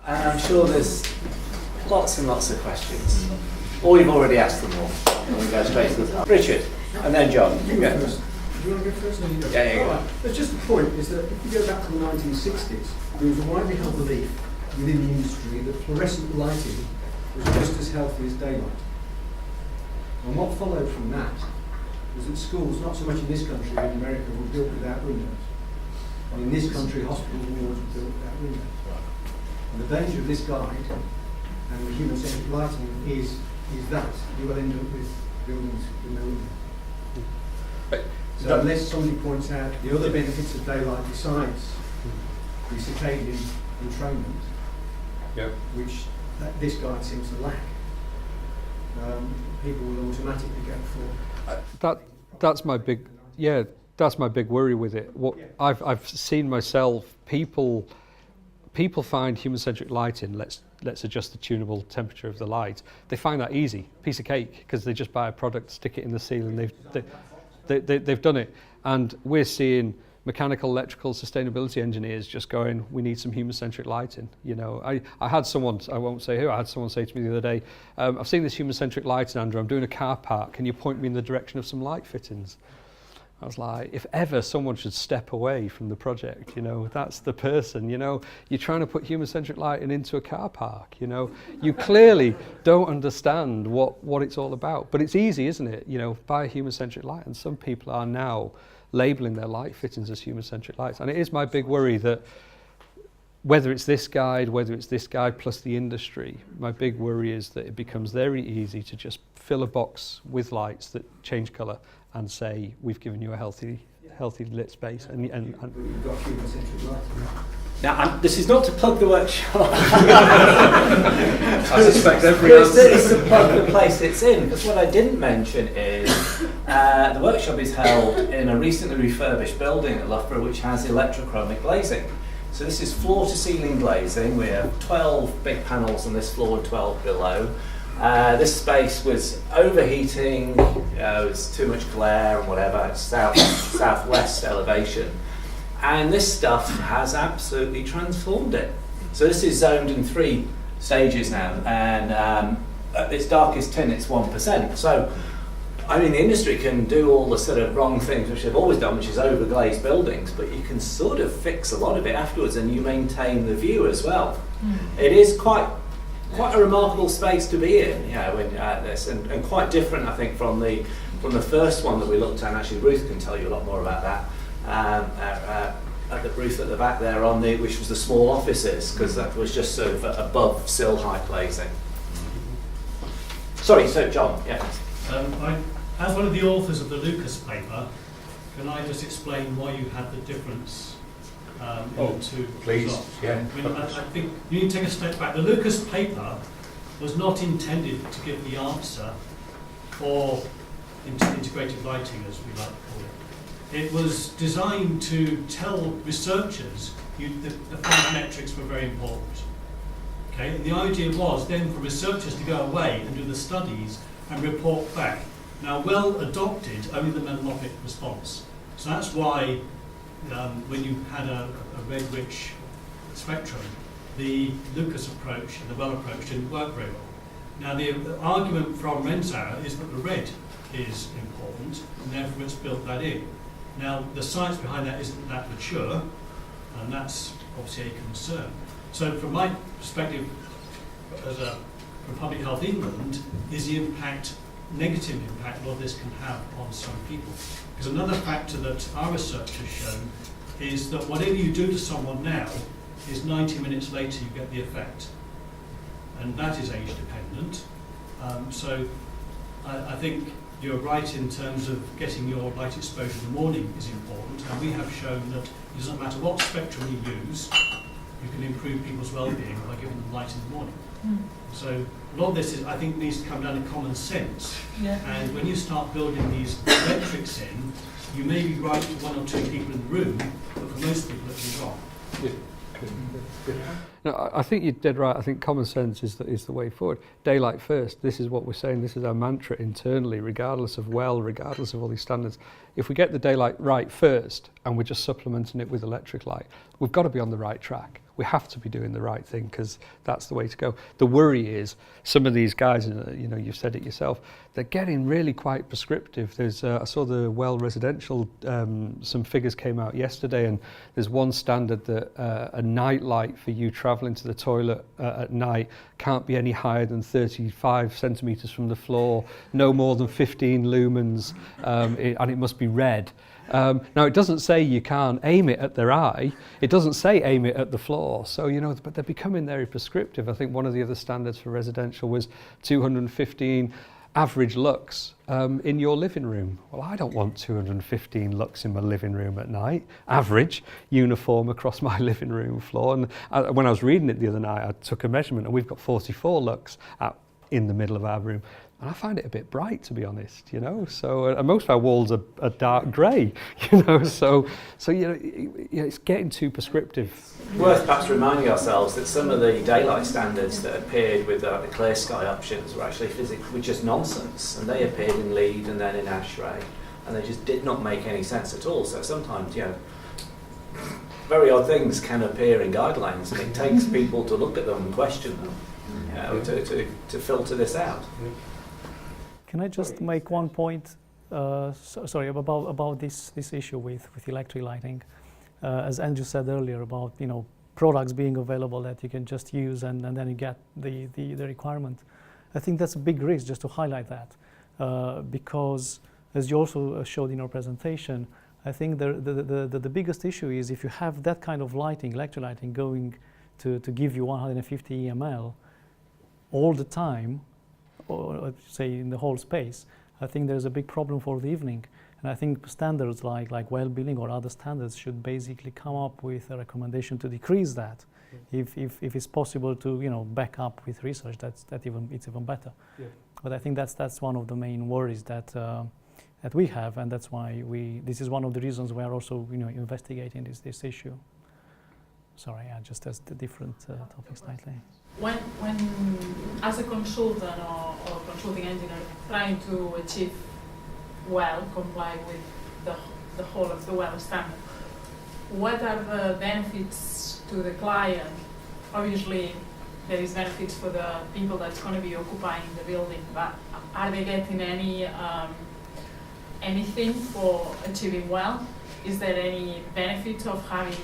And I'm sure there's lots and lots of questions. Or you've already asked them all. And we go straight to the top. Richard, and then John. Do you want to go first? Yeah. But just the point is that if you go back to the 1960s, there was a widely held belief within the industry that fluorescent lighting was just as healthy as daylight. And what followed from that was that schools, not so much in this country, but in America, were built without windows. And in this country, hospitals and wards were built without windows. And the danger of this guide and the human-centric lighting is that you will end up with buildings with no windows. So unless somebody points out the other benefits of daylight besides the circadian entrainment, which this guide seems to lack, people will automatically go for. That's my big worry with it. I've seen myself, people find human-centric lighting, let's adjust the tunable temperature of the light. They find that easy, piece of cake, because they just buy a product, stick it in the ceiling, they've done it. And we're seeing mechanical, electrical, sustainability engineers just going, we need some human-centric lighting. You know, I had someone, I won't say who, I had someone say to me the other day, I've seen this human-centric lighting, Andrew, I'm doing a car park, can you point me in the direction of some light fittings? I was like, if ever someone should step away from the project, you know, that's the person, you know. You're trying to put human-centric lighting into a car park, you know. You clearly don't understand what it's all about. But it's easy, isn't it? You know, buy a human-centric light. And some people are now labelling their light fittings as human-centric lights. And it is my big worry that whether it's this guide plus the industry, my big worry is that it becomes very easy to just fill a box with lights that change colour and say, we've given you a healthy lit space. And we've got human-centric lighting. Now, this is not to plug the workshop. I suspect everyone else. It's to plug the place it's in, because what I didn't mention is the workshop is held in a recently refurbished building at Loughborough which has electrochromic glazing. So this is floor-to-ceiling glazing. We have 12 big panels on this floor and 12 below. This space was overheating, it was too much glare and whatever, it's southwest elevation. And this stuff has absolutely transformed it. So this is zoned in 3 stages now, and at its darkest tin it's 1%. So, I mean, the industry can do all the sort of wrong things which they've always done, which is overglaze buildings, but you can sort of fix a lot of it afterwards and you maintain the view as well. It is quite a remarkable space to be in, you know, and quite different, I think, from the first one that we looked at. And actually, Ruth can tell you a lot more about that. At the booth at the back there, which was the small offices, because that was just sort of above sill height glazing. Sorry, so John, yeah. As one of the authors of the Lucas paper, can I just explain why you had the difference? Please, yeah. I mean, I think you need to take a step back. The Lucas paper was not intended to give the answer for integrated lighting, as we like to call it. It was designed to tell researchers the 5 metrics were very important. Okay, and the idea was then for researchers to go away and do the studies and report back. Now, Well adopted only the melamorphic response. So that's why when you had a red-rich spectrum, the Lucas approach and the Well approach didn't work very well. Now, the argument from Renzauer is that the red is important, and therefore it's built that in. Now, the science behind that isn't that mature, and that's obviously a concern. So from my perspective, from Public Health England, is the negative impact what this can have on some people. Because another factor that our research has shown is that whatever you do to someone now is 90 minutes later you get the effect. And that is age dependent. So I think you're right in terms of getting your light exposure in the morning is important, and we have shown that it doesn't matter what spectrum you use, you can improve people's well-being by giving them light in the morning. So a lot of this I think needs to come down to common sense. And when you start building these metrics in, you may be right for 1 or 2 people in the room, but for most people it'll be wrong. No, I think you're dead right. I think common sense is the way forward. Daylight first. This is what we're saying. This is our mantra internally, regardless of regardless of all these standards. If we get the daylight right first, and we're just supplementing it with electric light, we've got to be on the right track. we have to be doing the right thing because that's the way to go. The worry is some of these guys, you know, you've said it yourself, they're getting really quite prescriptive. There's I saw the Well residential, some figures came out yesterday, and there's one standard that a night light for you travelling to the toilet at night can't be any higher than 35 centimetres from the floor, no more than 15 lumens, and it must be red. Now it doesn't say you can't aim it at their eye, it doesn't say aim it at the floor, so you know, but they're becoming very prescriptive. I think one of the other standards for residential was 215 average lux in your living room. Well, I don't want 215 lux in my living room at night, average, uniform across my living room floor. And when I was reading it the other night, I took a measurement and we've got 44 lux in the middle of our room. And I find it a bit bright, to be honest, you know. So most of our walls are dark grey, you know. So you know, it's getting too prescriptive. Worth perhaps reminding ourselves that some of the daylight standards that appeared with the clear sky options were actually were just nonsense, and they appeared in LEED and then in ASHRAE, and they just did not make any sense at all. So sometimes, you know, very odd things can appear in guidelines, and it takes people to look at them and question them, you know, to filter this out. Can I just make one point, sorry, about this issue with electric lighting? As Andrew said earlier about, you know, products being available that you can just use and then you get the requirement. I think that's a big risk, just to highlight that, because as you also showed in your presentation, I think the biggest issue is if you have that kind of lighting, electric lighting, going to give you 150 EML all the time, or say in the whole space, I think there's a big problem for the evening. And I think standards like Wellbeing or other standards should basically come up with a recommendation to decrease that. If it's possible to, you know, back up with research, it's even better. Yeah. But I think that's one of the main worries that we have, and that's why this is one of the reasons we are also, you know, investigating this issue. Sorry, just as the different topics slightly. When as a consultant or consulting engineer trying to achieve comply with the whole of the Well standard, what are the benefits to the client? Obviously, there is benefits for the people that's going to be occupying the building, but are they getting anything for achieving well? Is there any benefit of having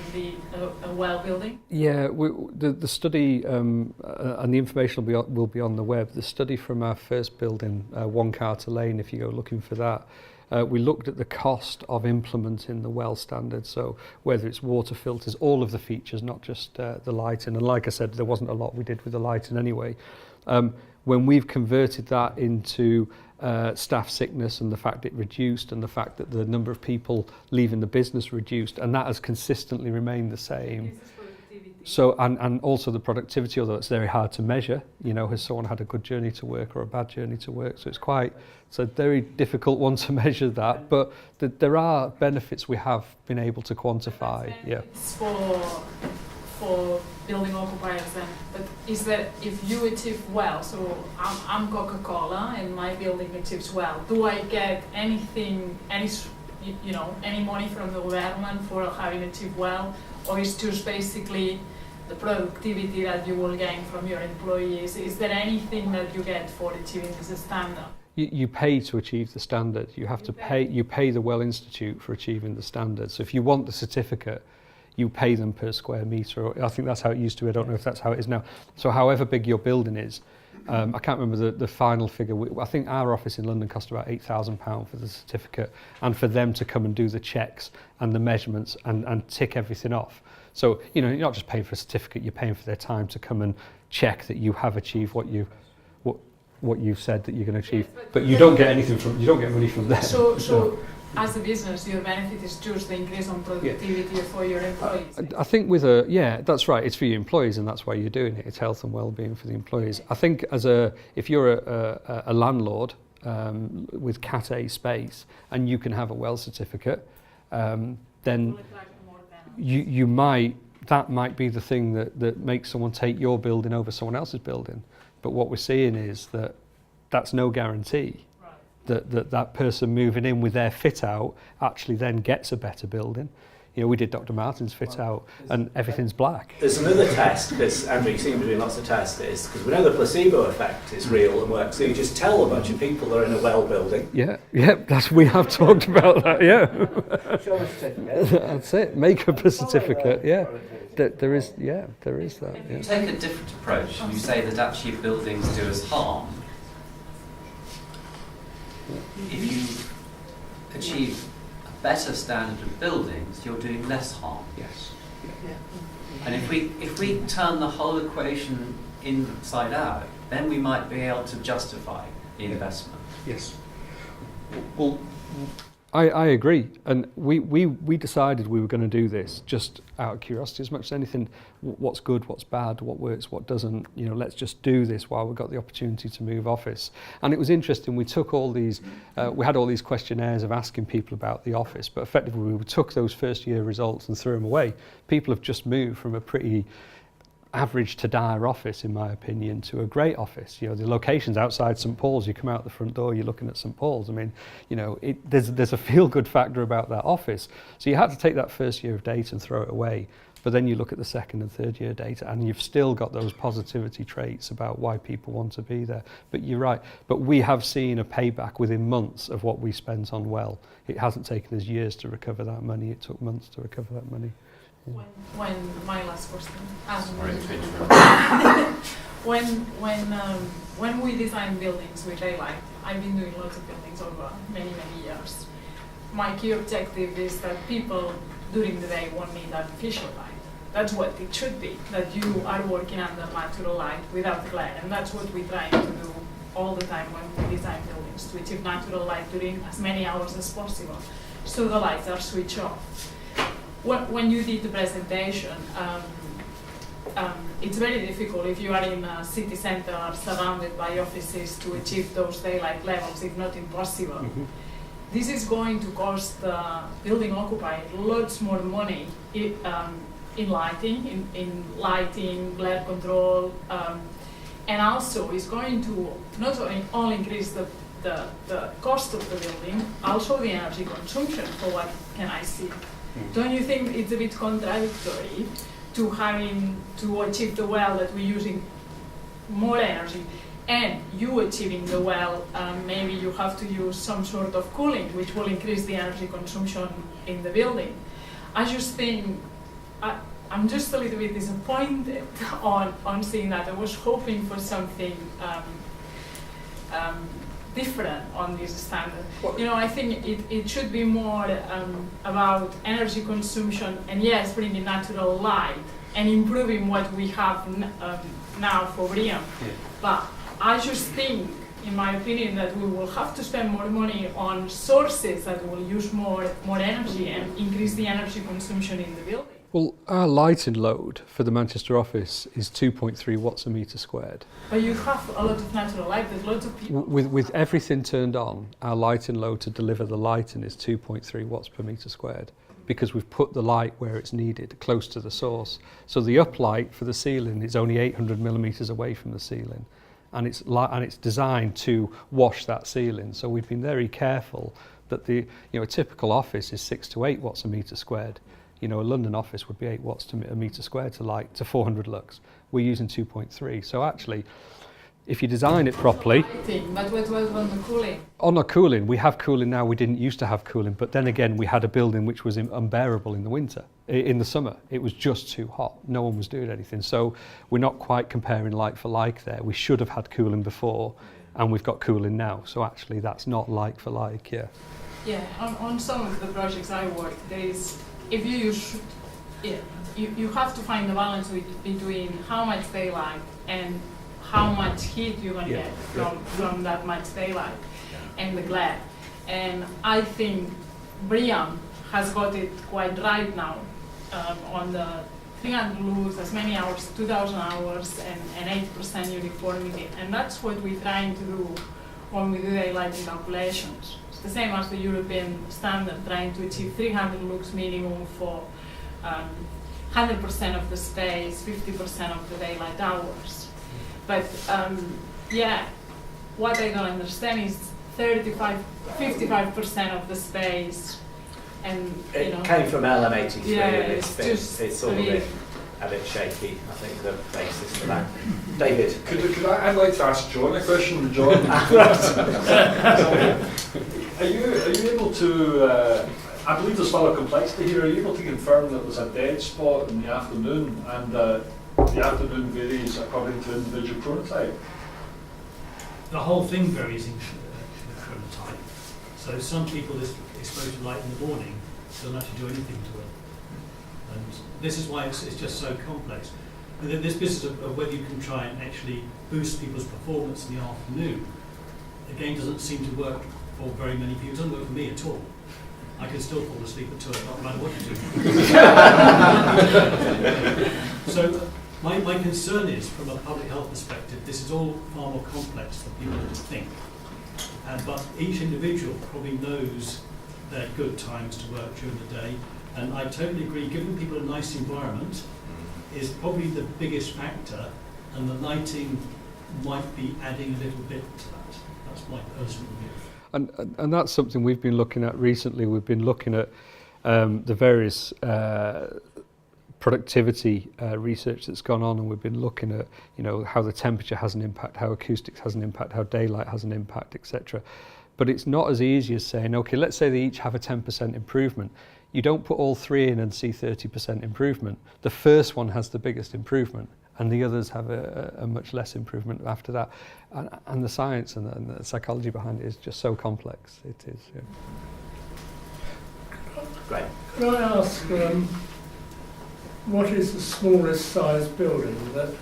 a well building? Yeah, the study and the information will be on the web. The study from our first building, One Carter Lane, if you go looking for that, we looked at the cost of implementing the Well standard. So whether it's water filters, all of the features, not just the lighting. And like I said, there wasn't a lot we did with the lighting anyway. When we've converted that into staff sickness and the fact it reduced and the fact that the number of people leaving the business reduced, and that has consistently remained the same. So, and also the productivity, although it's very hard to measure, you know, has someone had a good journey to work or a bad journey to work? So it's a very difficult one to measure that, but there are benefits we have been able to quantify. Yeah. For building occupiers then, but is that if you achieve well, so I'm Coca-Cola and my building achieves well, do I get anything, any money from the government for having achieved well, or is just basically the productivity that you will gain from your employees? Is there anything that you get for achieving this standard? You pay to achieve the standard. You have to pay. You pay the Well Institute for achieving the standard. So if you want the certificate, you pay them per square metre. I think that's how it used to be. I don't know if that's how it is now. So however big your building is, I can't remember the final figure. I think our office in London cost about £8,000 for the certificate, and for them to come and do the checks and the measurements and tick everything off. So, you know, you're not just paying for a certificate, you're paying for their time to come and check that you have achieved what you've said that you're going to achieve. Yes, but you don't get anything from, you don't get money from them. So as a business, your benefit is just the increase on productivity for your employees. I think that's right. It's for your employees, and that's why you're doing it. It's health and well-being for the employees. I think if you're a landlord with Cat A space and you can have a Well certificate, then that might be the thing that makes someone take your building over someone else's building. But what we're seeing is that that's no guarantee. That person moving in with their fit out actually then gets a better building. You know, we did Dr. Martin's fit out, and everything's black. There's another test, because Andrew, you seem to be doing lots of tests, is because we know the placebo effect is real and works. So you just tell a bunch of people they're in a well building. Yeah, we have talked about that. Yeah, Show a certificate. that's it. Make up a certificate. Yeah, there is that. If you Yeah. take a different approach and you say that actually buildings do us harm, if you achieve a better standard of buildings, you're doing less harm. Yes. And if we turn the whole equation inside out, then we might be able to justify the investment. Yes. Well, I agree, and we decided we were going to do this just out of curiosity as much as anything. What's good, what's bad, what works, what doesn't. You know, let's just do this while we've got the opportunity to move office. And it was interesting. We took all these, we had all these questionnaires of asking people about the office, but effectively we took those first year results and threw them away. People have just moved from a pretty average to dire office, in my opinion, to a great office. You know, the location's outside St Paul's. You come out the front door, you're looking at St Paul's. I mean, you know, there's a feel-good factor about that office. So you had to take that first year of data and throw it away. But then you look at the second and third year data, and you've still got those positivity traits about why people want to be there. But you're right. But we have seen a payback within months of what we spent on Well. It hasn't taken us years to recover that money. It took months to recover that money. When my last question. Sorry to interrupt. When we design buildings, which I like, I've been doing lots of buildings over many years. My key objective is that people during the day won't need artificial light. That's what it should be. That you are working under natural light without glare, and that's what we try to do all the time when we design buildings, to achieve natural light during as many hours as possible, so the lights are switched off. When you did the presentation, it's very difficult if you are in a city centre surrounded by offices to achieve those daylight levels, if not impossible. Mm-hmm. This is going to cost the building occupier lots more money in lighting, in lighting, glare control, and also is going to not only increase the cost of the building, also the energy consumption, for what can I see. Don't you think it's a bit contradictory to having to achieve the well that we're using more energy, and you achieving the well, maybe you have to use some sort of cooling, which will increase the energy consumption in the building? I just think, I'm just a little bit disappointed on seeing that. I was hoping for something different on this standard. You know, I think it should be more about energy consumption, and yes, bringing natural light and improving what we have now for BREEAM. Yeah. But I just think, in my opinion, that we will have to spend more money on sources that will use more energy and increase the energy consumption in the building. Well, our lighting load for the Manchester office is 2.3 watts a metre squared. But you have a lot of natural light, there's lots of people. With everything turned on, our lighting load to deliver the lighting is 2.3 watts per metre squared, because we've put the light where it's needed, close to the source. So the uplight for the ceiling is only 800 millimetres away from the ceiling, and it's designed to wash that ceiling. So we've been very careful that a typical office is 6 to 8 watts a metre squared. You know, a London office would be 8 watts to a metre squared to light to 400 lux. We're using 2.3. So actually, if you design it properly... But what was on the cooling? On the cooling, we have cooling now. We didn't used to have cooling, but then again, we had a building which was unbearable in the winter. In the summer, it was just too hot. No one was doing anything. So we're not quite comparing like for like there. We should have had cooling before, and we've got cooling now. So actually, that's not like for like, yeah. Yeah, on some of the projects I worked, there is... If you use, you have to find the balance between how much daylight and how much heat you're going to get from that much daylight and the glare. And I think BREEAM has got it quite right now on the 300 lux, as many hours, 2,000 hours, and 8% uniformity. And that's what we're trying to do when we do daylighting calculations. The same as the European standard, trying to achieve 300 lux minimum for 100% of the space, 50% of the daylight hours. But what I don't understand is 55% of the space and It came from LM83 Yeah, and it's it's just it's all really- a bit shaky, I think, the basis for that. David? I'd like to ask John a question. John, are you able to, I believe there's still a complexity here, are you able to confirm that there's a dead spot in the afternoon and the afternoon varies according to individual chronotype? The whole thing varies in chronotype. So some people is exposed to light in the morning don't actually do anything to it. And this is why it's just so complex. And this business of whether you can try and actually boost people's performance in the afternoon, again, doesn't seem to work for very many people. It doesn't work for me at all. I can still fall asleep at 2 o'clock no matter what you do. So my concern is, from a public health perspective, this is all far more complex than people think. But each individual probably knows their good times to work during the day. And I totally agree, giving people a nice environment is probably the biggest factor, and the lighting might be adding a little bit to that. That's my personal view. And that's something we've been looking at recently. We've been looking at the various productivity research that's gone on, and we've been looking at how the temperature has an impact, how acoustics has an impact, how daylight has an impact, etc. But it's not as easy as saying, okay, let's say they each have a 10% improvement. You don't put all three in and see 30% improvement. The first one has the biggest improvement, and the others have a much less improvement after that. And the science and the psychology behind it is just so complex. It is. Yeah. Great. Could I ask, what is the smallest size building that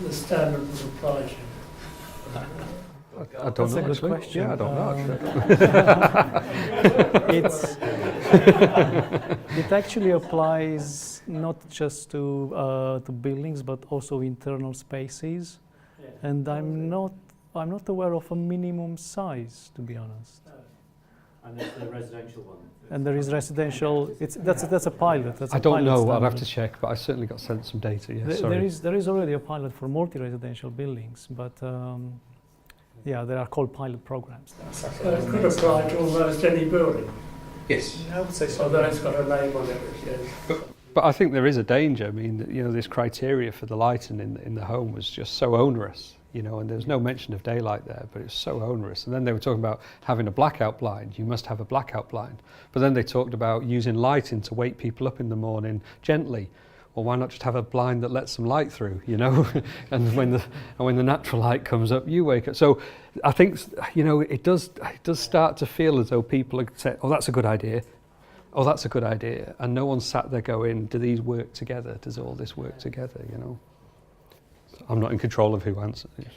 the standard would apply to? I don't That's know. a good Actually. question. Yeah, I don't know. It actually applies not just to buildings, but also internal spaces. And I'm not aware of a minimum size, to be honest. And there's the residential one. And there is residential. That's a pilot. That's I a don't pilot know. I'd have standard. to check, but I certainly got sent some data. Yeah, There is already a pilot for multi-residential buildings, but yeah, there are called pilot programs. So it could apply to almost any building, Yes. I would say so. although it's got a name on it, which is. But I think there is a danger. I mean, this criteria for the lighting in the home was just so onerous, and there's no mention of daylight there, but it's so onerous. And then they were talking about having a blackout blind. You must have a blackout blind. But then they talked about using lighting to wake people up in the morning gently. Well, why not just have a blind that lets some light through, and when the natural light comes up, you wake up. So I think, it does start to feel as though people are saying, oh, that's a good idea. Oh, that's a good idea. And no one's sat there going, do these work together? Does all this work together, So I'm not in control of who answers this.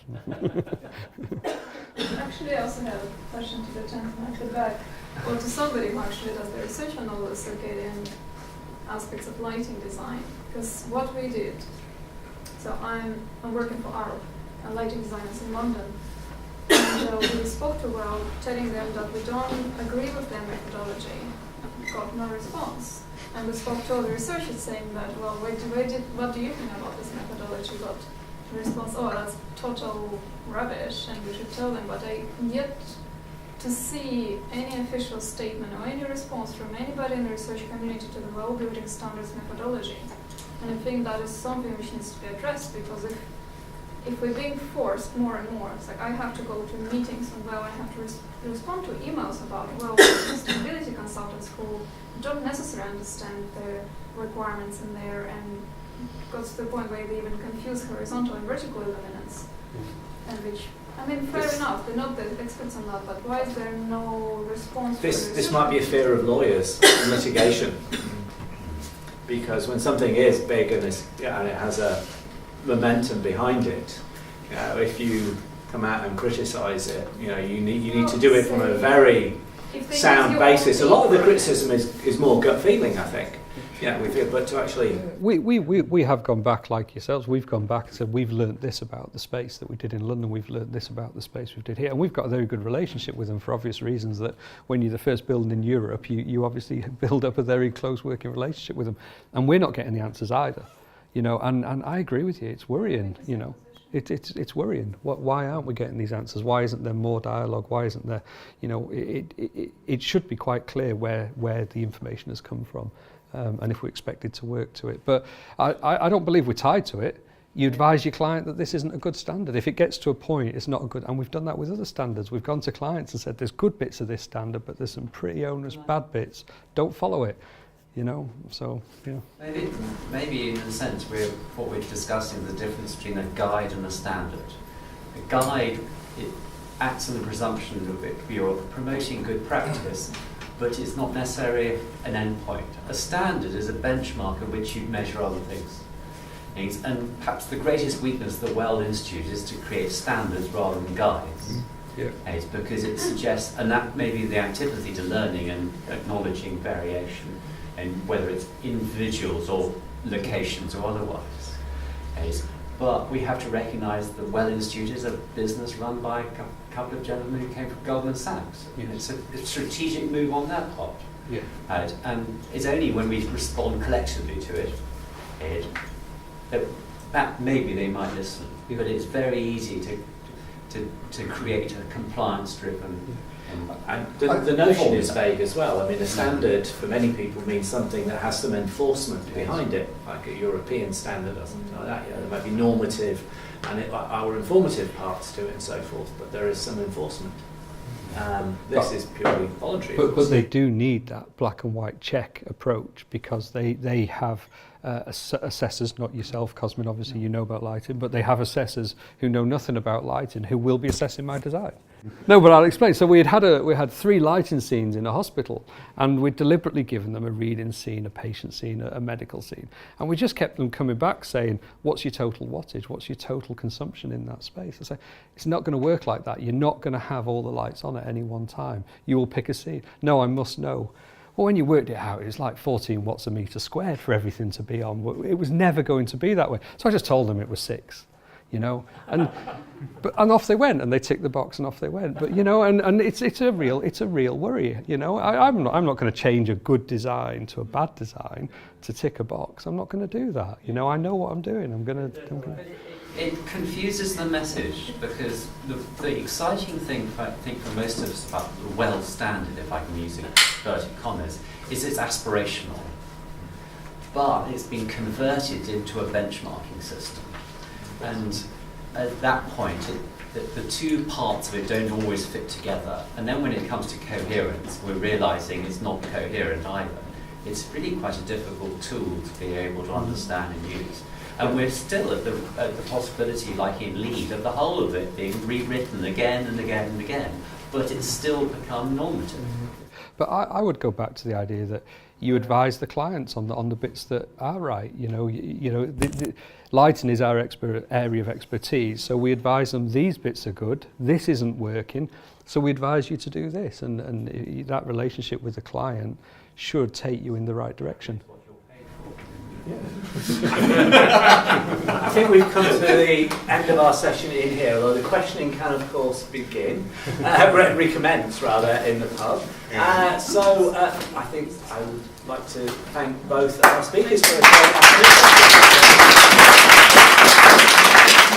Actually, I also have a question to the gentleman at the back, or to somebody who actually does the research on all the circadian aspects of lighting design. Because what we did, so I'm working for ARP, lighting designers in London, and we spoke to Well, telling them that we don't agree with their methodology. Got no response. And we spoke to all the researchers saying that, well, what do you think about this methodology? Got the response, oh, that's total rubbish, and we should tell them. But I yet to see any official statement or any response from anybody in the research community to the Wellbeing standards methodology. And I think that is something which needs to be addressed, because if we're being forced more and more, it's like I have to go to meetings and I have to respond to emails about sustainability consultants who don't necessarily understand the requirements in there, and got to the point where they even confuse horizontal and vertical illuminance, and which, fair enough, they're not the experts on that, but why is there no response? This might be a fear of lawyers, litigation, because when something is big and it has a momentum behind it, if you come out and criticise it, you need to do it from a very sound basis. A lot of the criticism is more gut feeling, I think. We feel, but to actually... We have gone back like yourselves. We've gone back and said, we've learnt this about the space that we did in London, we've learnt this about the space we did here, and we've got a very good relationship with them for obvious reasons, that when you're the first building in Europe, you obviously build up a very close working relationship with them, and we're not getting the answers either, and I agree with you, it's worrying, It's worrying. Why aren't we getting these answers? Why isn't there more dialogue? Why isn't there, it should be quite clear where the information has come from, and if we're expected to work to it. But I don't believe we're tied to it. You advise your client that this isn't a good standard. If it gets to a point, it's not a good, and we've done that with other standards. We've gone to clients and said, there's good bits of this standard, but there's some pretty onerous bad bits. Don't follow it. So, yeah. Maybe in a sense, what we're discussing the difference between a guide and a standard. A guide, it acts on the presumption that you're promoting good practice, but it's not necessarily an endpoint. A standard is a benchmark at which you measure other things. And perhaps the greatest weakness of the Well Institute is to create standards rather than guides. Yeah. It's because it suggests, and that may be the antipathy to learning and acknowledging variation, and whether it's individuals or locations or otherwise. But we have to recognise the Well Institute is a business run by a couple of gentlemen who came from Goldman Sachs. It's a strategic move on their part. Yeah. And it's only when we respond collectively to it, that maybe they might listen. Yeah. But it's very easy to create a compliance-driven. And the notion is vague as well. I mean, a standard for many people means something that has some enforcement behind it, like a European standard or something like that. There might be normative and our informative parts to it and so forth, but there is some enforcement. This is purely voluntary. But they do need that black and white check approach, because they have assessors, not yourself, Cosmin, obviously you know about lighting, but they have assessors who know nothing about lighting who will be assessing my design. No, but I'll explain. So we had 3 lighting scenes in a hospital, and we'd deliberately given them a reading scene, a patient scene, a medical scene, and we just kept them coming back saying, what's your total wattage, what's your total consumption in that space? I say, it's not going to work like that. You're not going to have all the lights on at any one time. You will pick a scene. No, I must know. Well, when you worked it out, it was like 14 watts a metre squared for everything to be on. It was never going to be that way. So I just told them it was 6. And off they went, and they ticked the box, and off they went. But and it's a real worry. I'm not going to change a good design to a bad design to tick a box. I'm not going to do that. I know what I'm doing. I'm going to. It confuses the message, because the exciting thing, I think, for most of us about the Well standard, if I can use inverted commas, is it's aspirational, but it's been converted into a benchmarking system. And at that point, the two parts of it don't always fit together. And then when it comes to coherence, we're realising it's not coherent either. It's really quite a difficult tool to be able to understand and use. And we're still at the possibility, like in LEAD, of the whole of it being rewritten again and again and again. But it's still become normative. But I would go back to the idea that you advise the clients on the bits that are right. The lighting is our area of expertise, so we advise them these bits are good, this isn't working, so we advise you to do this, and that relationship with the client should take you in the right direction. I think we've come to the end of our session in here, although the questioning can of course recommence rather in the pub. So I think I would like to thank both our speakers for a great afternoon.